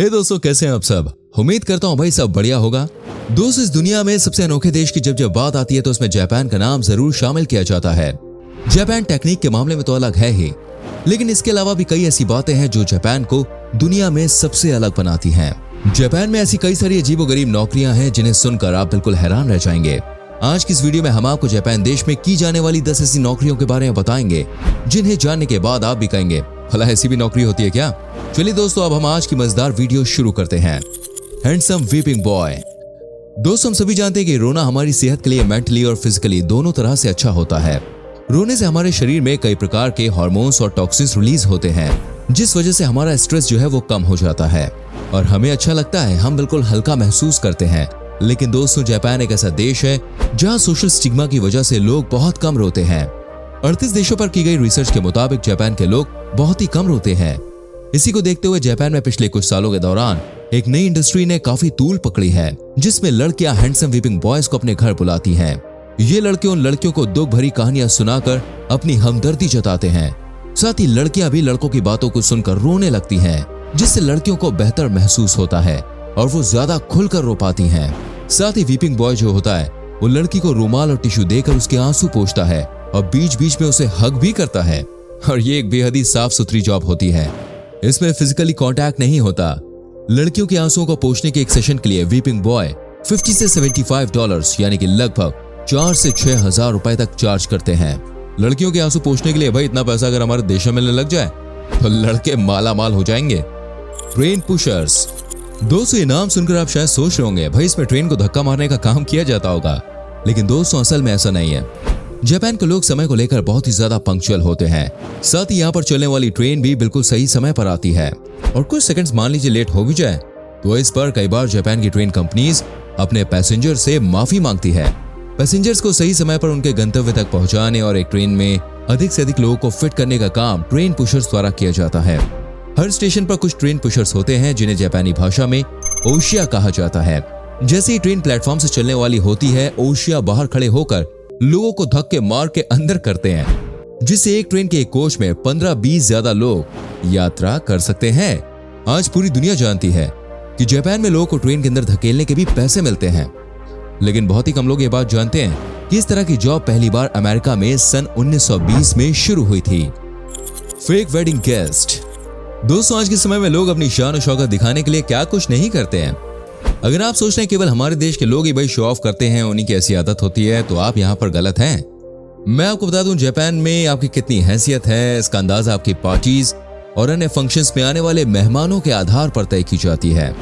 हे दोस्तों, कैसे हैं आप सब। उम्मीद करता हूँ भाई सब बढ़िया होगा। दोस्त, इस दुनिया में सबसे अनोखे देश की जब बात आती है तो उसमें जापान का नाम जरूर शामिल किया जाता है। जापान टेक्निक के मामले में तो अलग है ही, लेकिन इसके अलावा भी कई ऐसी बातें हैं जो जापान को दुनिया में सबसे अलग बनाती हैं। जापान में ऐसी कई सारी अजीबोगरीब नौकरियां हैं जिन्हें सुनकर आप बिल्कुल हैरान रह जाएंगे। आज की इस वीडियो में हम आपको जापान देश में की जाने वाली 10 ऐसी नौकरियों के बारे में बताएंगे जिन्हें जानने के बाद आप भी कहेंगे, भला ऐसी भी नौकरी होती है क्या। चलिए दोस्तों, अब हम आज की मजेदार वीडियो शुरू करते हैं। Handsome weeping boy. दोस्तों, हम सभी जानते हैं कि रोना हमारी सेहत के लिए मेंटली और फिजिकली दोनों तरह से अच्छा होता है। रोने से हमारे शरीर में कई प्रकार के हार्मोन्स और टॉक्सिन्स रिलीज होते हैं, जिस वजह से हमारा स्ट्रेस जो है वो कम हो जाता है और हमें अच्छा लगता है, हम बिल्कुल हल्का महसूस करते हैं। लेकिन दोस्तों, जापान एक ऐसा देश है जहां सोशल स्टिग्मा की वजह से लोग बहुत कम रोते हैं। 38 देशों पर की गई रिसर्च के मुताबिक जापान के लोग बहुत ही कम रोते हैं। इसी को देखते हुए जापान में पिछले कुछ सालों के दौरान एक नई इंडस्ट्री ने काफी तूल पकड़ी है, जिसमें लड़कियां हैंडसम वीपिंग बॉयज को अपने घर बुलाती हैं। ये लड़के उन लड़कियों को दुख भरी कहानियां सुनाकर अपनी हमदर्दी जताते हैं। साथ ही लड़कियां भी लड़कों की बातों को सुनकर रोने लगती हैं, जिससे लड़कियों को बेहतर महसूस होता है और वो ज्यादा खुलकर रो पाती हैं। साथ ही वीपिंग बॉय जो होता है वो लड़की को रुमाल और टिश्यू देकर उसके आंसू पोंछता है और बीच बीच में उसे हग भी करता है। और ये एक बेहद ही साफ सुथरी जॉब होती है। इसमें फिजिकली कांटेक्ट नहीं होता। लड़कियों के आंसुओं को पोंछने के एक सेशन के लिए वीपिंग बॉय $50 से $75 यानी कि लगभग 4 से 6 हजार रुपए तक चार्ज करते हैं। लड़कियों के आंसू पोंछने के लिए भाई इतना पैसा अगर हमारे देश में मिलने लग जाए तो लड़के माला माल हो जाएंगे। Train pushers. दोस्तों, ये नाम सुनकर आप शायद सोच रहे होंगे भाई इसमें ट्रेन को धक्का मारने का काम किया जाता होगा, लेकिन दोस्तों असल में ऐसा नहीं है। जापान के लोग समय को लेकर बहुत ही ज्यादा पंक्चुअल होते हैं। साथ ही यहाँ पर चलने वाली ट्रेन भी बिल्कुल सही समय पर आती है और कुछ सेकंड्स मान लीजिए लेट हो भी जाए तो इस पर कई बार जापान की ट्रेन कंपनीज अपने पैसेंजर से माफी मांगती है। पैसेंजर्स को सही समय पर उनके गंतव्य तक पहुंचाने और एक ट्रेन में अधिक से अधिक लोगों को फिट करने का काम ट्रेन पुशर्स द्वारा किया जाता है। हर स्टेशन पर कुछ ट्रेन पुशर्स होते हैं जिन्हें जापानी भाषा में ओशिया कहा जाता है। जैसे ही ट्रेन प्लेटफॉर्म से चलने वाली होती है, ओशिया बाहर खड़े होकर लोगों को धक्के मार के अंदर करते हैं, जिससे एक ट्रेन के एक कोच में 15-20 ज्यादा लोग यात्रा कर सकते हैं। आज पूरी दुनिया जानती है कि जापान में लोगों को ट्रेन के अंदर धकेलने के भी पैसे मिलते हैं, लेकिन बहुत ही कम लोग ये बात जानते हैं कि इस तरह की जॉब पहली बार अमेरिका में सन 1920 में शुरू हुई थी। Fake wedding guest. दोस्तों, आज के समय में लोग अपनी शान और शौकत दिखाने के लिए क्या कुछ नहीं करते हैं। अगर आप सोच रहे हैं केवल हमारे देश के लोग ही भाई शो ऑफ करते हैं, उन्हीं की ऐसी आदत होती है, तो आप यहाँ पर गलत हैं। मैं आपको बता दूं जापान में आपकी कितनी हैसियत है, इसका अंदाजा आपकी पार्टीज और अन्य फंक्शंस में आने वाले मेहमानों के आधार पर तय की जाती है।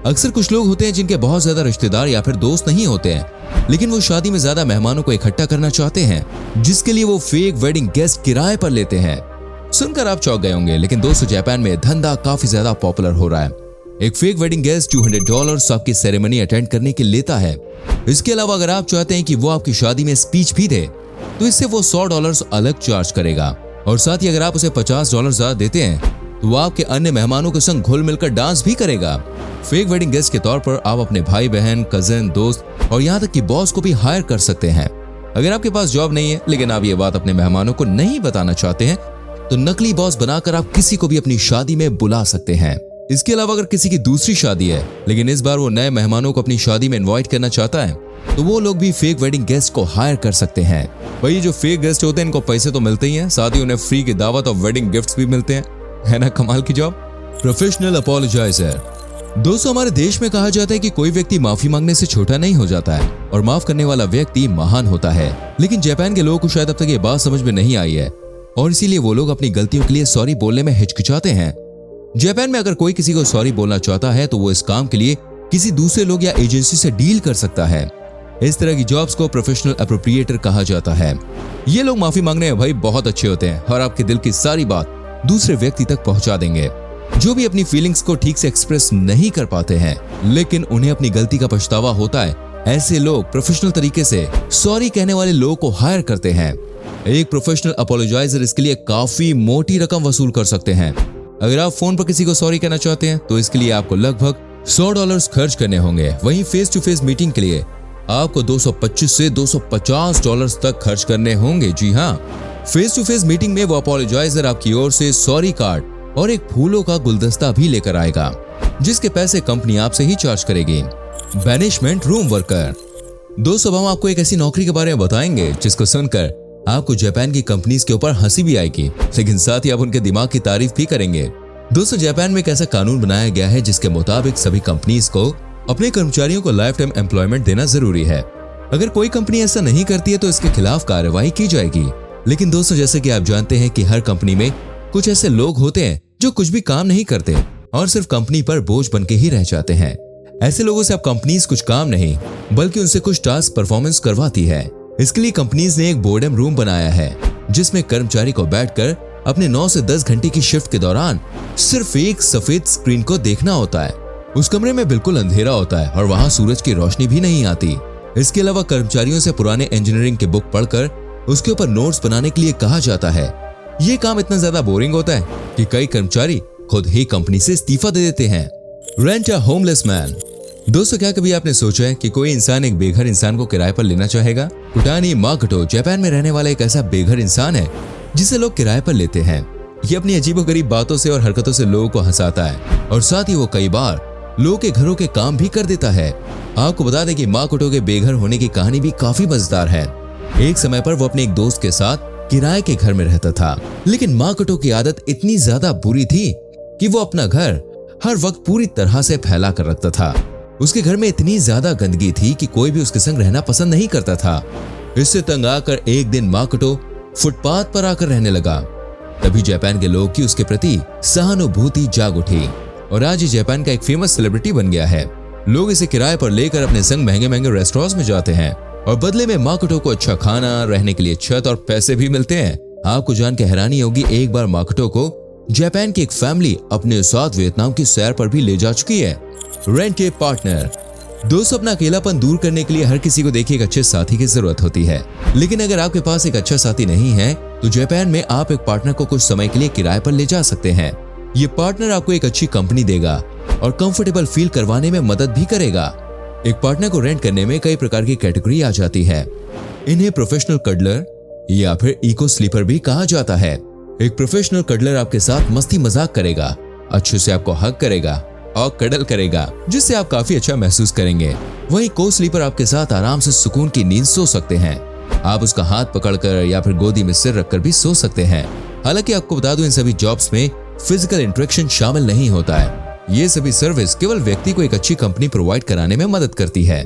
अक्सर कुछ लोग होते हैं जिनके बहुत ज्यादा रिश्तेदार या फिर दोस्त नहीं होते हैं, लेकिन वो शादी में ज्यादा मेहमानों को इकट्ठा करना चाहते हैं, जिसके लिए वो फेक वेडिंग गेस्ट किराए पर लेते हैं। सुनकर आप चौंक गए होंगे, लेकिन दोस्तों जापान में धंधा काफी ज्यादा पॉपुलर हो रहा है। एक फेक वेडिंग गेस्ट $200 आपकी सेरेमनी अटेंड करने के लिए लेता है। इसके अलावा अगर आप चाहते हैं कि वो आपकी शादी में स्पीच भी दे तो इससे वो $100 अलग चार्ज करेगा और साथ ही अगर आप उसे $50 ज्यादा देते हैं तो वो आपके अन्य मेहमानों के संग घुल मिलकर डांस भी करेगा। फेक वेडिंग गेस्ट के तौर पर आप अपने भाई बहन, कजिन, दोस्त और यहाँ तक कि बॉस को भी हायर कर सकते हैं। अगर आपके पास जॉब नहीं है लेकिन आप ये बात अपने मेहमानों को नहीं बताना चाहते हैं तो नकली बॉस बनाकर आप किसी को भी अपनी शादी में बुला सकते हैं। इसके अलावा अगर किसी की दूसरी शादी है लेकिन इस बार वो नए मेहमानों को अपनी शादी में इनवाइट करना चाहता है तो वो लोग भी फेक वेडिंग गेस्ट को हायर कर सकते हैं। भाई जो फेक गेस्ट होते हैं इनको पैसे तो मिलते ही हैं, साथ ही उन्हें फ्री की दावत और वेडिंग गिफ्ट्स भी मिलते हैं, है ना कमाल की जॉब। प्रोफेशनल अपॉलोजाइजर। दोस्तों, हमारे देश में कहा जाता है कि कोई व्यक्ति माफी मांगने से छोटा नहीं हो जाता है और माफ करने वाला व्यक्ति महान होता है, लेकिन जापान के लोगों को शायद अब तक ये बात समझ में नहीं आई है और इसीलिए वो लोग अपनी गलतियों के लिए सॉरी बोलने में हिचकिचाते हैं। जापान में अगर कोई किसी को सॉरी बोलना चाहता है तो वो इस काम के लिए किसी दूसरे लोग या एजेंसी से डील कर सकता है। इस तरह की जॉब्स को प्रोफेशनल एप्रोप्रिएटर कहा जाता है। ये लोग माफी मांगने में भाई बहुत अच्छे होते हैं और आपके दिल की सारी बात दूसरे व्यक्ति तक पहुंचा देंगे। जो भी अपनी फीलिंग्स को ठीक से एक्सप्रेस नहीं कर पाते हैं लेकिन उन्हें अपनी गलती का पछतावा होता है, ऐसे लोग प्रोफेशनल तरीके से सॉरी कहने वाले लोगों को हायर करते हैं। एक प्रोफेशनल अपॉलोजाइजर इसके लिए काफी मोटी रकम वसूल कर सकते हैं। अगर आप फोन पर किसी को सॉरी कहना चाहते हैं तो इसके लिए आपको लगभग $100 खर्च करने होंगे। वहीं फेस टू फेस मीटिंग के लिए आपको $225 से $250 तक खर्च करने होंगे। जी हाँ, फेस टू फेस मीटिंग में वो अपॉलोजाइजर आपकी ओर से सॉरी कार्ड और एक फूलों का गुलदस्ता भी लेकर आएगा। जिसके पैसे कंपनी आपसे ही चार्ज करेगी। Banishment room worker. दोस्तों, हम आपको एक ऐसी नौकरी के बारे में बताएंगे जिसको सुनकर आपको जापान की कंपनीज के ऊपर हंसी भी आएगी, लेकिन साथ ही आप उनके दिमाग की तारीफ भी करेंगे। दोस्तों, जापान में एक ऐसा कानून बनाया गया है जिसके मुताबिक सभी कंपनीज को अपने कर्मचारियों को लाइफ टाइम एम्प्लॉयमेंट देना जरूरी है। अगर कोई कंपनी ऐसा नहीं करती है तो इसके खिलाफ कार्रवाई की जाएगी। लेकिन दोस्तों, जैसे कि आप जानते हैं कि हर कंपनी में कुछ ऐसे लोग होते हैं जो कुछ भी काम नहीं करते और सिर्फ कंपनी पर बोझ बन के ही रह जाते हैं। ऐसे लोगों से अब कंपनीज कुछ काम नहीं बल्कि उनसे कुछ टास्क परफॉर्मेंस करवाती है। इसके लिए कंपनीज ने एक बोर्डम रूम बनाया है जिसमें कर्मचारी को बैठकर अपने 9 से 10 घंटे की शिफ्ट के दौरान सिर्फ एक सफेद स्क्रीन को देखना होता है। उस कमरे में बिल्कुल अंधेरा होता है और वहां सूरज की रोशनी भी नहीं आती। इसके अलावा कर्मचारियों से पुराने इंजीनियरिंग की बुक पढ़कर उसके ऊपर नोट्स बनाने के लिए कहा जाता है। ये काम इतना ज्यादा बोरिंग होता है कि कई कर्मचारी खुद ही कंपनी से इस्तीफा दे देते हैं। Rent a homeless man. दोस्तों, क्या कभी आपने सोचा है कि कोई इंसान एक बेघर इंसान को किराए पर लेना चाहेगा? कुटानी माकोटो जापान में रहने वाला एक ऐसा बेघर इंसान है जिसे लोग किराए पर लेते हैं। ये अपनी अजीबोगरीब बातों से और हरकतों से लोगों को हंसाता है और साथ ही वो कई बार लोगों के घरों के काम भी कर देता है। आपको बता दें कि माकोटो के बेघर होने की कहानी भी काफी मजेदार है। एक समय पर वो अपने एक दोस्त के साथ किराए के घर में रहता था, लेकिन माकोटो की आदत इतनी ज्यादा बुरी थी कि वो अपना घर हर वक्त पूरी तरह से फैला कर रखता था। उसके घर में इतनी ज्यादा गंदगी थी कि कोई भी उसके संग रहना पसंद नहीं करता था। इससे तंग आकर एक दिन माकोटो फुटपाथ पर आकर रहने लगा। तभी जापान के लोग की उसके प्रति सहानुभूति जाग उठी और आज ये जापान का एक फेमस सेलिब्रिटी बन गया है। लोग इसे किराए पर लेकर अपने संग महंगे महंगे रेस्टोरेंट्स में जाते हैं और बदले में माकोटो को अच्छा खाना, रहने के लिए छत और पैसे भी मिलते हैं। आपको जान के हैरानी होगी, एक बार माकोटो को जापान की एक फैमिली अपने साथ वियतनाम की सैर पर भी ले जा चुकी है। Rent a partner. दोस्तों, अपना अकेलापन दूर करने के लिए हर किसी को देखिए एक अच्छे साथी की जरूरत होती है, लेकिन अगर आपके पास एक अच्छा साथी नहीं है तो जापान में आप एक पार्टनर को कुछ समय के लिए किराए पर ले जा सकते हैं। ये पार्टनर आपको एक अच्छी कंपनी देगा और कंफर्टेबल फील करवाने में मदद भी करेगा। एक पार्टनर को रेंट करने में कई प्रकार की कैटेगरी आ जाती है। इन्हें प्रोफेशनल कडलर या फिर इको स्लीपर भी कहा जाता है। एक प्रोफेशनल कडलर आपके साथ मस्ती मजाक करेगा, अच्छे से आपको हग करेगा और कडल करेगा, जिससे आप काफी अच्छा महसूस करेंगे। वहीं को स्लीपर आपके साथ आराम से सुकून की नींद सो सकते हैं। आप उसका हाथ पकड़कर या फिर गोदी में सिर रखकर भी सो सकते हैं। हालांकि आपको बता दूं, इन सभी जॉब्स में फिजिकल इंटरेक्शन शामिल नहीं होता है। ये सभी सर्विस केवल व्यक्ति को एक अच्छी कंपनी प्रोवाइड कराने में मदद करती है।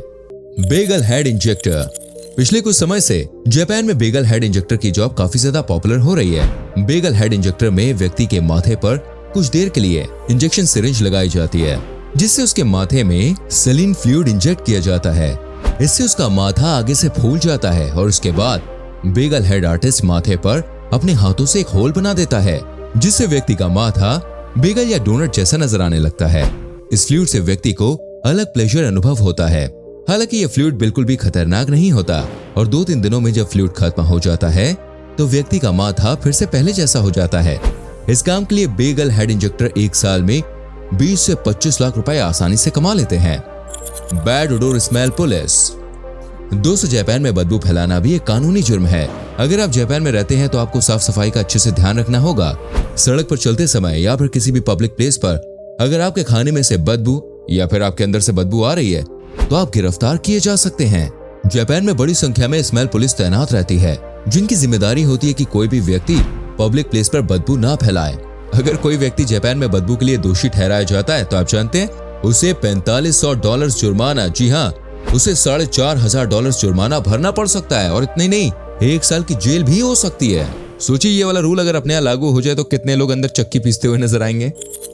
Bengal head injector. पिछले कुछ समय से जापान में बेगल हेड इंजेक्टर की जॉब काफी ज्यादा पॉपुलर हो रही है। बेगल हेड इंजेक्टर में व्यक्ति के माथे पर कुछ देर के लिए इंजेक्शन सिरिंज लगाई जाती है, जिससे उसके माथे में सलीन फ्लूइड इंजेक्ट किया जाता है। इससे उसका माथा आगे से फूल जाता है और उसके बाद बेगल हेड आर्टिस्ट माथे पर अपने हाथों से एक होल बना देता है, जिससे व्यक्ति का माथा बेगल या डोनट जैसा नजर आने लगता है। इस फ्लूइड से व्यक्ति को अलग प्लेजर अनुभव होता है। हालांकि यह फ्लूइड बिल्कुल भी खतरनाक नहीं होता और 2-3 दिनों में जब फ्लूइड खत्म हो जाता है तो व्यक्ति का माथा फिर से पहले जैसा हो जाता है। इस काम के लिए बेगल हेड इंजेक्टर एक साल में 20 से 25 लाख रुपए आसानी से कमा लेते हैं। Bad odour smell police. दोस्तों, जापान में बदबू फैलाना भी एक कानूनी जुर्म है। अगर आप जापान में रहते हैं तो आपको साफ सफाई का अच्छे से ध्यान रखना होगा। सड़क पर चलते समय या फिर किसी भी पब्लिक प्लेस पर अगर आपके खाने में से बदबू या फिर आपके अंदर से बदबू आ रही है तो आप गिरफ्तार किए जा सकते हैं। जापान में बड़ी संख्या में स्मेल पुलिस तैनात रहती है, जिनकी जिम्मेदारी होती है कि कोई भी व्यक्ति पब्लिक प्लेस पर बदबू ना फैलाए। अगर कोई व्यक्ति जापान में बदबू के लिए दोषी ठहराया जाता है तो आप जानते हैं उसे $4500 जुर्माना, जी हाँ, उसे $4500 जुर्माना भरना पड़ सकता है और इतने नहीं, 1 साल की जेल भी हो सकती है। सोचिए ये वाला रूल अगर अपने यहाँ लागू हो जाए तो कितने लोग अंदर चक्की पीसते हुए नजर आएंगे।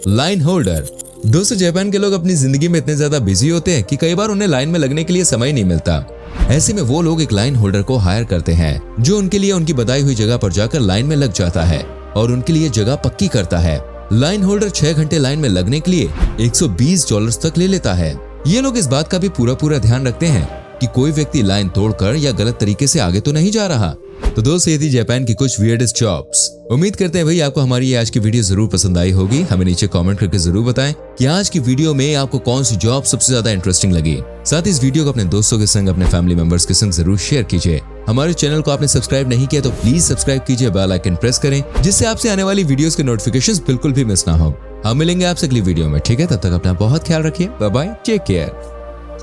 Line holder. दोस्तों, जापान के लोग अपनी जिंदगी में इतने ज्यादा बिजी होते हैं कि कई बार उन्हें लाइन में लगने के लिए समय नहीं मिलता। ऐसे में वो लोग एक लाइन होल्डर को हायर करते हैं जो उनके लिए उनकी बताई हुई जगह पर जाकर लाइन में लग जाता है और उनके लिए जगह पक्की करता है। लाइन होल्डर 6 घंटे लाइन में लगने के लिए $120 तक ले लेता है। ये लोग इस बात का भी पूरा ध्यान रखते हैं कि कोई व्यक्ति लाइन तोड़कर या गलत तरीके से आगे तो नहीं जा रहा। तो दोस्तों, ये थी जापान की कुछ वियर्डेस्ट जॉब्स। उम्मीद करते हैं भाई आपको हमारी ये आज की वीडियो जरूर पसंद आई होगी। हमें नीचे कमेंट करके जरूर बताएं कि आज की वीडियो में आपको कौन सी जॉब सबसे ज्यादा इंटरेस्टिंग लगी। साथ ही इस वीडियो को अपने दोस्तों के संग, अपने फैमिली मेंबर्स के संग जरूर शेयर कीजिए। हमारे चैनल को आपने सब्सक्राइब नहीं किया तो प्लीज सब्सक्राइब कीजिए, बेल आइकन प्रेस करें, जिससे आपसे आने वाली वीडियोस के नोटिफिकेशंस बिल्कुल भी मिस ना हो। हम मिलेंगे आपसे अगली वीडियो में, ठीक है? तब तक अपना बहुत ख्याल रखिए। Bye bye, take care.